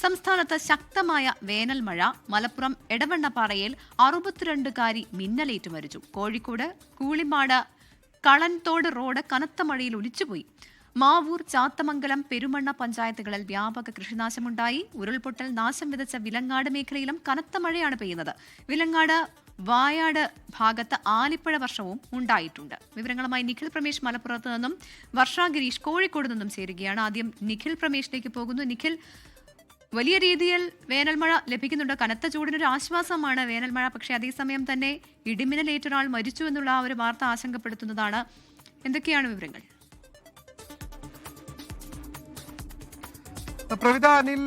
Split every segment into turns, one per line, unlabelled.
സംസ്ഥാനത്ത് ശക്തമായ വേനൽ മഴ. മലപ്പുറം എടവണ്ണപ്പാറയിൽ 62കാരി മിന്നലേറ്റ് മരിച്ചു. കോഴിക്കോട് കൂളിമാട് കളൻതോട് റോഡ് കനത്ത മഴയിൽ ഒലിച്ചുപോയി. മാവൂർ, ചാത്തമംഗലം, പെരുമണ്ണ പഞ്ചായത്തുകളിൽ വ്യാപക കൃഷിനാശമുണ്ടായി. ഉരുൾപൊട്ടൽ നാശം വിതച്ച വിലങ്ങാട് മേഖലയിലും കനത്ത മഴയാണ് പെയ്യുന്നത്. വിലങ്ങാട്, വായാട് ഭാഗത്ത് ആലിപ്പഴ വർഷവും ഉണ്ടായിട്ടുണ്ട്. വിവരങ്ങളുമായി നിഖിൽ പ്രമേഷ് മലപ്പുറത്ത് നിന്നും വർഷ ഗിരീഷ് കോഴിക്കോട് നിന്നും ചേരുകയാണ്. ആദ്യം നിഖിൽ പ്രമേഷിലേക്ക് പോകുന്നു. നിഖിൽ, വലിയ രീതിയിൽ വേനൽമഴ ലഭിക്കുന്നുണ്ട്. കനത്ത ചൂടിനൊരു ആശ്വാസമാണ് വേനൽമഴ. പക്ഷേ അതേസമയം തന്നെ ഇടിമിന്നലേറ്റൊരാൾ മരിച്ചു എന്നുള്ള ആ ഒരു വാർത്ത ആശങ്കപ്പെടുത്തുന്നതാണ്. എന്തൊക്കെയാണ് വിവരങ്ങൾ?
പ്രവിത, അനിൽ,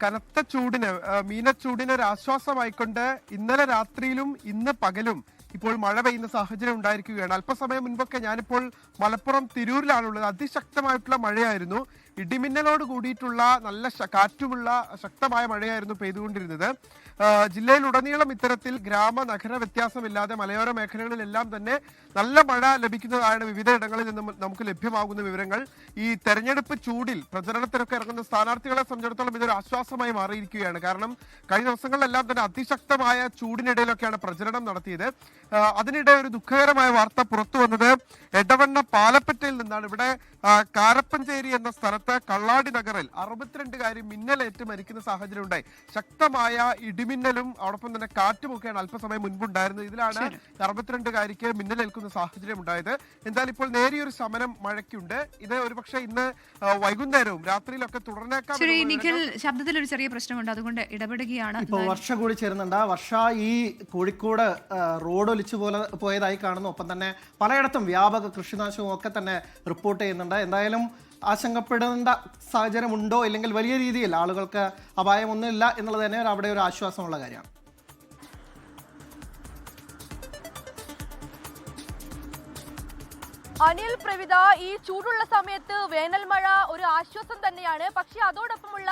കനത്ത ചൂടിന്, മീനച്ചൂടിന് ഒരു ആശ്വാസമായിക്കൊണ്ട് ഇന്നലെ രാത്രിയിലും ഇന്ന് പകലും ഇപ്പോൾ മഴ പെയ്യുന്ന സാഹചര്യം ഉണ്ടായിരിക്കുകയാണ്. അല്പസമയം മുൻപൊക്കെ ഞാനിപ്പോൾ മലപ്പുറം തിരൂരിലാണുള്ളത്. അതിശക്തമായിട്ടുള്ള മഴയായിരുന്നു. ഇടിമിന്നലോട് കൂടിയിട്ടുള്ള നല്ല കാറ്റുമുള്ള ശക്തമായ മഴയായിരുന്നു പെയ്തുകൊണ്ടിരുന്നത്. ജില്ലയിലുടനീളം ഇത്തരത്തിൽ ഗ്രാമ നഗര വ്യത്യാസമില്ലാതെ മലയോര മേഖലകളിലെല്ലാം തന്നെ നല്ല മഴ ലഭിക്കുന്നതാണ് വിവിധ ഇടങ്ങളിൽ നിന്നും നമുക്ക് ലഭ്യമാകുന്ന വിവരങ്ങൾ. ഈ തെരഞ്ഞെടുപ്പ് ചൂടിൽ പ്രചരണത്തിനൊക്കെ ഇറങ്ങുന്ന സ്ഥാനാർത്ഥികളെ സംബന്ധിച്ചിടത്തോളം ഇതൊരു ആശ്വാസമായി മാറിയിരിക്കുകയാണ്. കാരണം കഴിഞ്ഞ ദിവസങ്ങളിലെല്ലാം തന്നെ അതിശക്തമായ ചൂടിനിടയിലൊക്കെയാണ് പ്രചരണം നടത്തിയത്. അതിനിടെ ഒരു ദുഃഖകരമായ വാർത്ത പുറത്തു വന്നത് എടവണ്ണ പാലപ്പറ്റയിൽ നിന്നാണ്. ഇവിടെ കാരപ്പഞ്ചേരി എന്ന സ്ഥലത്ത് കള്ളാടി നഗറിൽ 62കാരി മിന്നലേറ്റ് മരിക്കുന്ന സാഹചര്യം ഉണ്ടായി. ശക്തമായ ഇടിമിന്നലും അതോടൊപ്പം തന്നെ കാറ്റുമൊക്കെയാണ് അല്പസമയം മുൻപുണ്ടായിരുന്നത്. ഇതിലാണ് 62കാരിക്ക് മിന്നലേൽക്കുന്ന സാഹചര്യം ഉണ്ടായത്. എന്തായാലും ഇപ്പോൾ നേരിയൊരു ശമനം മഴയ്ക്കുണ്ട്. ഇത് ഒരുപക്ഷെ ഇന്ന് വൈകുന്നേരവും രാത്രിയിലൊക്കെ തുടർന്നേക്കാം.
നിഖിൽ, ശബ്ദത്തിൽ ഒരു ചെറിയ പ്രശ്നമുണ്ട്, അതുകൊണ്ട് ഇടപെടുകയാണ്.
ഇപ്പോൾ വർഷ കൂടി ചേരുന്നുണ്ട്. വർഷ, ഈ കോഴിക്കോട് റോഡ് ഒലിച്ചു പോയതായി കാണുന്നു. ഒപ്പം തന്നെ പലയിടത്തും വ്യാപക കൃഷിനാശവും ഒക്കെ തന്നെ റിപ്പോർട്ട് ചെയ്യുന്നുണ്ട്. എന്തായാലും ആശങ്കപ്പെടേണ്ട സാഹചര്യമുണ്ടോ, ഇല്ലെങ്കിൽ വലിയ രീതിയിൽ ആളുകൾക്ക് അപായമൊന്നുമില്ല എന്നുള്ളത് തന്നെ അവിടെ ഒരു ആശ്വാസമുള്ള കാര്യമാണ്.
അനിൽ, പ്രവിത, ഈ ചൂടുള്ള സമയത്ത് വേനൽ മഴ ഒരു ആശ്വാസം തന്നെയാണ്. പക്ഷേ അതോടൊപ്പമുള്ള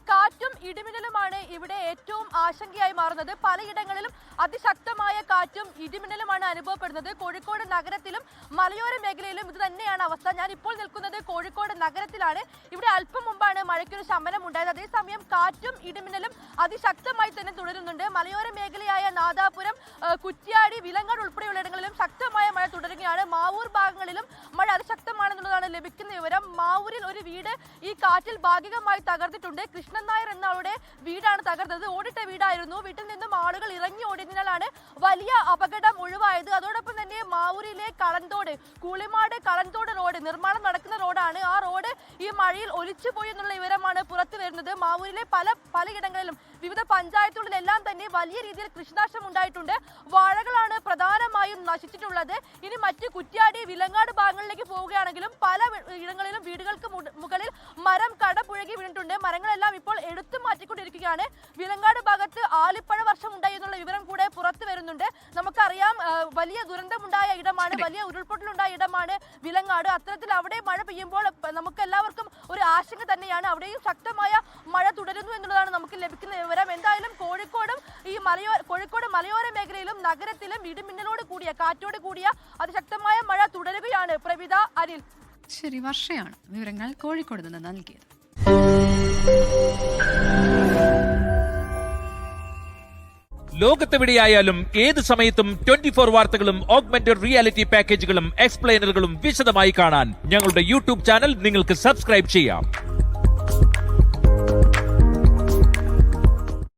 കാറ്റും ഇടിമിന്നലുമാണ് ഇവിടെ ഏറ്റവും ആശങ്കയായി മാറുന്നത്. പലയിടങ്ങളിലും അതിശക്തമായ കാറ്റും ഇടിമിന്നലുമാണ് അനുഭവപ്പെടുന്നത്. കോഴിക്കോട് നഗരത്തിലും മലയോര മേഖലയിലും ഇത് തന്നെയാണ് അവസ്ഥ. ഞാൻ ഇപ്പോൾ നിൽക്കുന്നത് കോഴിക്കോട് നഗരത്തിലാണ്. ഇവിടെ അല്പം മുമ്പാണ് മഴയ്ക്കൊരു ശമനം ഉണ്ടായത്. അതേസമയം കാറ്റും ഇടിമിന്നലും അതിശക്തമായി തന്നെ തുടരുന്നുണ്ട്. മലയോര മേഖലയായ നാദാപുരം, കുറ്റ്യാടി, വിലങ്ങാട് ഉൾപ്പെടെയുള്ള ഇടങ്ങളിലും ശക്തമായ മഴ തുടരുകയാണ്. മാവൂർ ഭാഗങ്ങളിൽ മഴ അതിശക്തമാണെന്നുള്ളതാണ് ലഭിക്കുന്ന വിവരം. മാവൂരിൽ ഒരു വീട് ഈ കാറ്റിൽ ഭാഗികമായി തകർന്നിട്ടുണ്ട്. കൃഷ്ണൻ നായർ എന്ന ആളുടെ വീടാണ് തകർന്നത്. ഓടിട്ട വീടായിരുന്നു. വീട്ടിൽ നിന്നും ആളുകൾ ഇറങ്ങി ഓടിയതിനാലാണ് വലിയ അപകടം ഒഴിവായത്. അതോടൊപ്പം തന്നെ മാവൂരിലെ കളൻതോട്, കൂളിമാട് കളൻതോട് റോഡ് നിർമ്മാണം നടക്കുന്ന റോഡാണ്. ആ റോഡ് ഈ മഴയിൽ ഒലിച്ചുപോയി എന്നുള്ള വിവരമാണ് പുറത്തു വരുന്നത്. മാവൂരിലെ പലയിടങ്ങളിലും വിവിധ പഞ്ചായത്തുകളിലെല്ലാം തന്നെ വലിയ രീതിയിൽ കൃഷിനാശം ഉണ്ടായിട്ടുണ്ട്. വാഴകളാണ് പ്രധാനമായും നശിച്ചിട്ടുള്ളത്. ഇനി മറ്റ് കുറ്റ്യാടി, വിലങ്ങാട് ഭാഗങ്ങളിലേക്ക് പോവുകയാണെങ്കിലും പല ഇടങ്ങളിലും വീടുകൾക്ക് മുകളിൽ മരം കടപുഴകി വീണിട്ടുണ്ട്. മരങ്ങളെല്ലാം ഇപ്പോൾ എടുത്തു മാറ്റിക്കൊണ്ടിരിക്കുകയാണ്. വിലങ്ങാട് ഭാഗത്ത് ആലിപ്പഴ വർഷം ഉണ്ടായി എന്നുള്ള വിവരം കൂടെ പുറത്തു വരുന്നുണ്ട്. നമുക്കറിയാം, വലിയ ദുരന്തമുണ്ടായ ഇടമാണ്, വലിയ ഉരുൾപൊട്ടലുണ്ടായ ഇടമാണ് വിലങ്ങാട്. അത്തരത്തിൽ അവിടെ മഴ പെയ്യുമ്പോൾ നമുക്ക് എല്ലാവർക്കും ഒരു ആശങ്ക തന്നെയാണ്. അവിടെയും ശക്തമായ മഴ തുടരുന്നു എന്നുള്ളതാണ് നമുക്ക് ലഭിക്കുന്ന വിവരം. എന്തായാലും കോഴിക്കോട് മലയോര മേഖലയിലും നഗരത്തിലും ഇടിമിന്നലോട് കൂടിയ കാറ്റോട് കൂടിയ അതിശക്തമായ മഴ തുടരുകയാണ്. പ്രവിത, അനിൽ.
ശരി, വർഷയാണ് വിവരങ്ങൾ കോഴിക്കോട് നിന്ന് നൽകിയത്.
ലോകത്തെവിടെയായാലും ഏത് സമയത്തും 24 വാർത്തകളും ഓഗ്മെന്റഡ് റിയാലിറ്റി പാക്കേജുകളും എക്സ്പ്ലെയിനറുകളും വിശദമായി കാണാൻ ഞങ്ങളുടെ യൂട്യൂബ് ചാനൽ നിങ്ങൾക്ക് സബ്സ്ക്രൈബ് ചെയ്യാം.